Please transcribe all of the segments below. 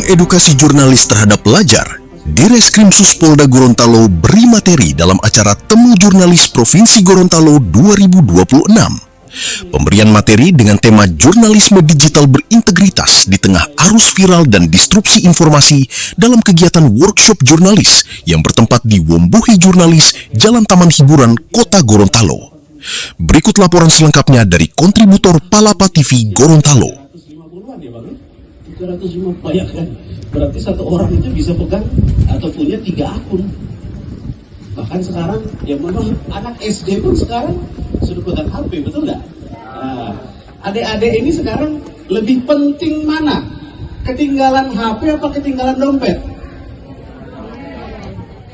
edukasi jurnalis terhadap pelajar, Direskrim Suspolda Gorontalo beri materi dalam acara Temu Jurnalis Provinsi Gorontalo 2026. Pemberian materi dengan tema jurnalisme digital berintegritas di tengah arus viral dan disrupsi informasi dalam kegiatan workshop jurnalis yang bertempat di Wombuhi Jurnalis, Jalan Taman Hiburan, Kota Gorontalo. Berikut laporan selengkapnya dari kontributor Palapa TV Gorontalo. 350 banyak kan? Berarti satu orang itu bisa pegang atau punya 3 akun. Bahkan sekarang ya memang anak SD pun sekarang sudah pegang HP, betul nggak? Nah, adik-adik ini sekarang lebih penting mana? Ketinggalan HP apa ketinggalan dompet?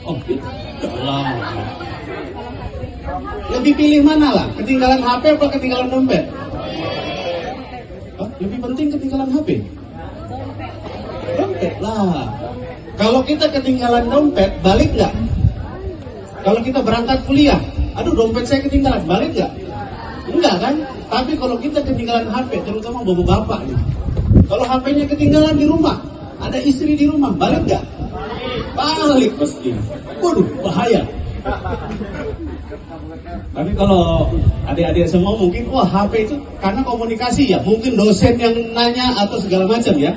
Oh, lah. Lebih pilih mana lah? Ketinggalan HP apa ketinggalan dompet? Oh, lebih penting ketinggalan HP. Dompet lah. Kalau kita ketinggalan dompet, balik nggak? Kalau kita berangkat kuliah, aduh dompet saya ketinggalan, balik nggak? Enggak kan? Tapi kalau kita ketinggalan HP, terutama bapak-bapak nih, kalau HP-nya ketinggalan di rumah, ada istri di rumah, balik nggak? Balik pasti. Waduh, bahaya. Tapi kalau adik-adik semua mungkin, wah HP itu karena komunikasi ya, mungkin dosen yang nanya atau segala macam ya.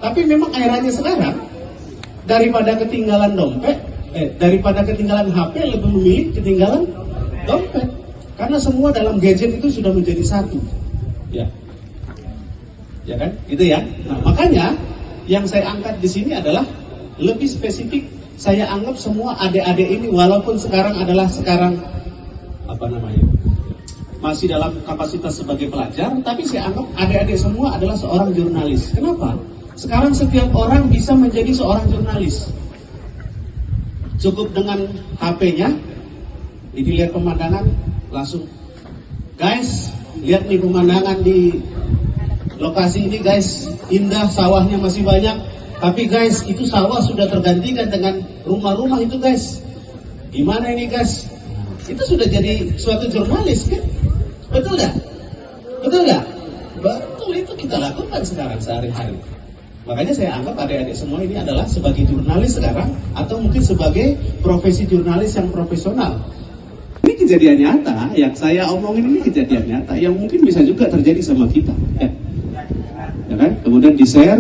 Tapi memang akhirnya sekarang daripada ketinggalan dompet, daripada ketinggalan HP lebih memilih ketinggalan dompet. Karena semua dalam gadget itu sudah menjadi satu. Ya. Ya kan? Gitu ya. Nah, makanya yang saya angkat di sini adalah lebih spesifik. Saya anggap semua adik-adik ini walaupun sekarang masih dalam kapasitas sebagai pelajar, tapi saya anggap adik-adik semua adalah seorang jurnalis. Kenapa? Sekarang setiap orang bisa menjadi seorang jurnalis. Cukup dengan HP-nya, dilihat pemandangan, langsung, guys, lihat nih pemandangan di lokasi ini guys, indah, sawahnya masih banyak. Tapi guys, itu sawah sudah tergantikan dengan rumah-rumah itu guys. Gimana ini guys? Itu sudah jadi suatu jurnalis kan? Betul nggak? Betul nggak? Betul, itu kita lakukan sekarang sehari-hari. Makanya saya anggap adik-adik semua ini adalah sebagai jurnalis sekarang, atau mungkin sebagai profesi jurnalis yang profesional. Ini kejadian nyata, yang saya omongin ini kejadian nyata, yang mungkin bisa juga terjadi sama kita. Ya kan? Kemudian di-share,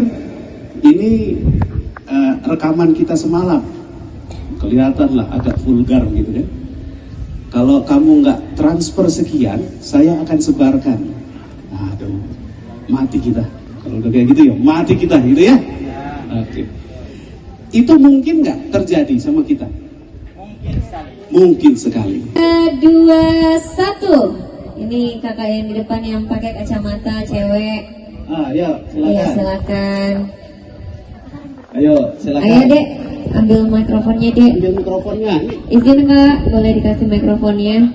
ini rekaman kita semalam. Kelihatan lah agak vulgar gitu kan. Kalau kamu nggak transfer sekian, saya akan sebarkan. Aduh, mati kita. Kalau udah kayak gitu ya, mati kita gitu ya. Oke. Itu mungkin nggak terjadi sama kita? Mungkin sekali. 2, 1. Ini kakak yang di depan yang pakai kacamata cewek. Ya, silakan. Iya, silakan. Ayo, silakan. Ayo, Dek, ambil mikrofonnya, Dek. Ambil mikrofonnya. Izin, Kak, boleh dikasih mikrofonnya.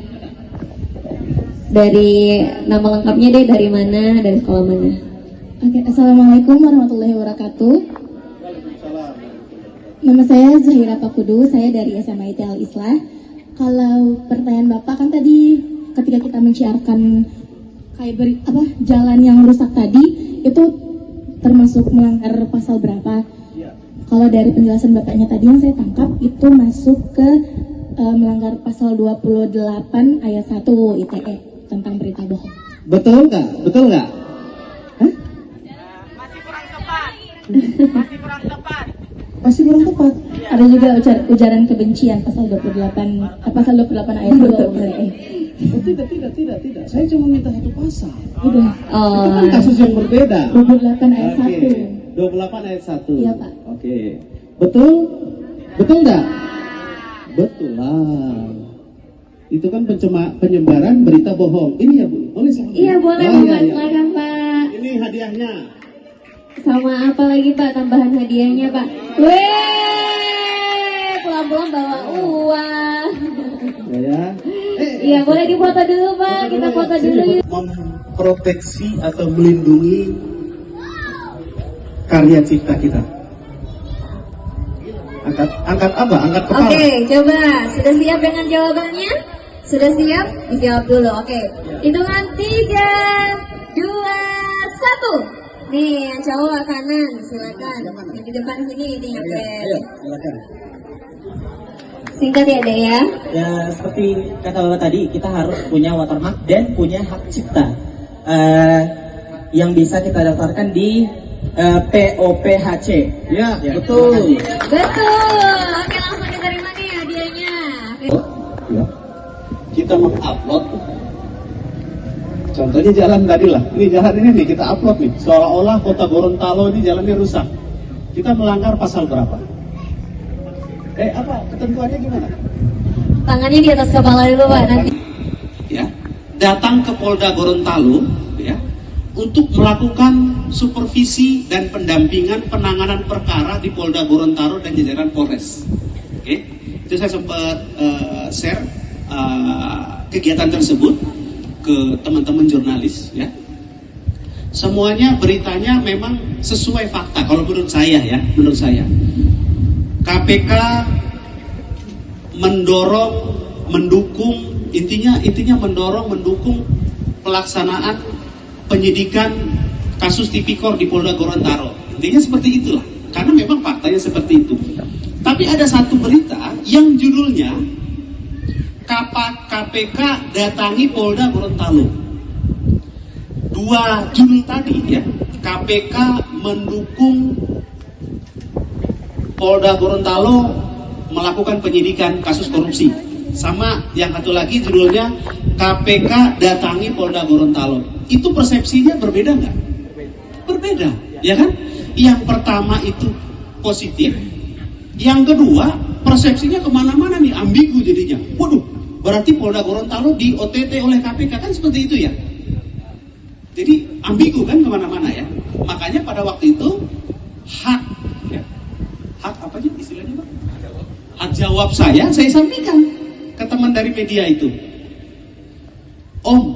Dari nama lengkapnya, Dek, dari mana, dari sekolah mana? Oke, Assalamualaikum warahmatullahi wabarakatuh. Nama saya Zahira Pakudu, saya dari SMA IT Al-Islah. Kalau pertanyaan Bapak kan tadi ketika kita menyiarkan kayak jalan yang rusak tadi, itu termasuk melanggar pasal berapa? Kalau dari penjelasan Bapaknya tadi yang saya tangkap, itu masuk ke melanggar pasal 28 ayat 1 ITE tentang berita bohong. Betul nggak? Betul nggak? Masih kurang tepat. Ada juga ujaran kebencian pasal 28 ayat 2 Tidak. Saya cuma minta satu pasal. Udah. Itu kan kasus yang berbeda. 28 ayat 1. 28 ayat 1. Iya, Pak. Oke. Betul? Betul nggak? Betul lah. Itu kan penyebaran berita bohong. Ini ya Bu, boleh saya? Iya, boleh, Bapak. Silakan, Pak. Ini hadiahnya. Sama apa lagi, Pak, tambahan hadiahnya, Pak? Weh, pulang-pulang bawa uang. Ya. Iya, boleh difoto dulu, Pak. Kita foto dulu yuk. Memproteksi atau melindungi karya cipta kita. Angkat apa? Angkat kepala. Oke, coba. Sudah siap dengan jawabannya? Sudah siap? Dijawab dulu. Oke. Hitungan 3, 2, 1. Nih, yang cowok kanan, silakan. Yang di depan sini ini yang keren. Ayo, silakan. Singkat ya, Dek ya. Ya, seperti kata Bapak tadi, kita harus punya watermark dan punya hak cipta. Yang bisa kita daftarkan di POPHC. Ya, Ya, betul. Betul. Oke, langsung diterima nih hadiahnya. Oke. Ya. Kita mengupload. Contohnya jalan tadi lah. Ini jalan ini nih kita upload nih. Seolah-olah kota Gorontalo ini jalannya rusak. Kita melanggar pasal berapa? Apa ketentuannya gimana? Tangannya di atas kepala dulu, Pak. Nanti. Ya, datang ke Polda Gorontalo ya untuk melakukan supervisi dan pendampingan penanganan perkara di Polda Gorontalo dan jajaran Polres. Oke, itu saya sempat share kegiatan tersebut ke teman-teman jurnalis ya. Semuanya beritanya memang sesuai fakta kalau menurut saya ya, menurut saya. KPK intinya mendukung pelaksanaan penyidikan kasus tipikor di Polda Gorontalo. Intinya seperti itulah, karena memang faktanya seperti itu. Tapi ada satu berita yang judulnya KPK datangi Polda Gorontalo. Dua judul tadi ya, KPK mendukung Polda Gorontalo melakukan penyidikan kasus korupsi. Sama yang satu lagi judulnya KPK datangi Polda Gorontalo. Itu persepsinya berbeda nggak? Berbeda, ya kan? Yang pertama itu positif. Yang kedua persepsinya kemana-mana nih, ambigu jadinya. Waduh, berarti Polda Gorontalo di OTT oleh KPK, kan seperti itu ya? Jadi ambigu kan kemana-mana ya. Makanya pada waktu itu hak apa sih istilahnya, Pak? Hak jawab saya sampaikan ke teman dari media itu. Om,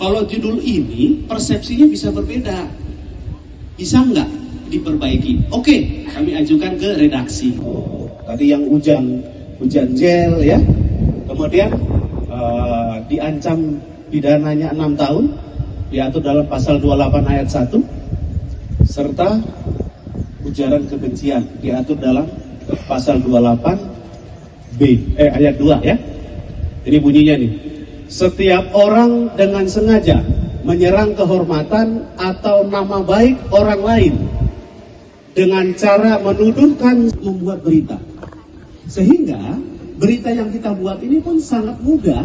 kalau judul ini persepsinya bisa berbeda, bisa nggak diperbaiki? Oke, kami ajukan ke redaksi. Tadi yang hujan gel ya, kemudian diancam pidananya 6 tahun, diatur dalam pasal 28 ayat 1, serta ujaran kebencian diatur dalam pasal 28 ayat 2 ya. Ini bunyinya nih. Setiap orang dengan sengaja menyerang kehormatan atau nama baik orang lain dengan cara menuduhkan, membuat berita. Sehingga berita yang kita buat ini pun sangat mudah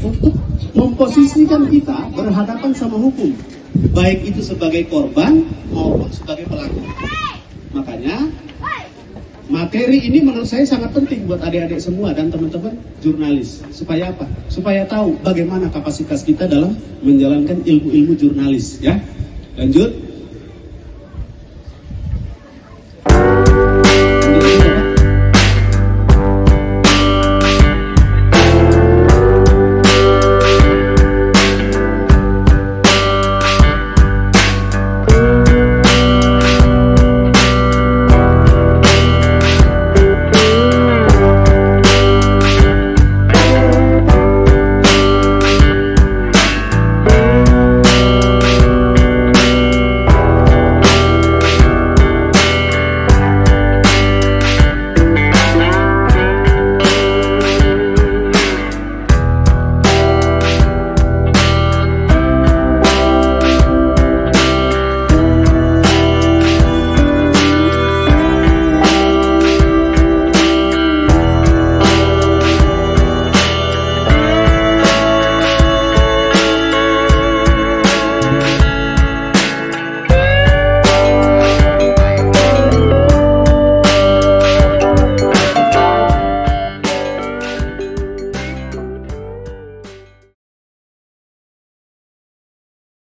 untuk memposisikan kita berhadapan sama hukum, baik itu sebagai korban maupun sebagai pelaku. Makanya materi ini menurut saya sangat penting buat adik-adik semua dan teman-teman jurnalis. Supaya apa? Supaya tahu bagaimana kapasitas kita dalam menjalankan ilmu-ilmu jurnalis ya. Lanjut.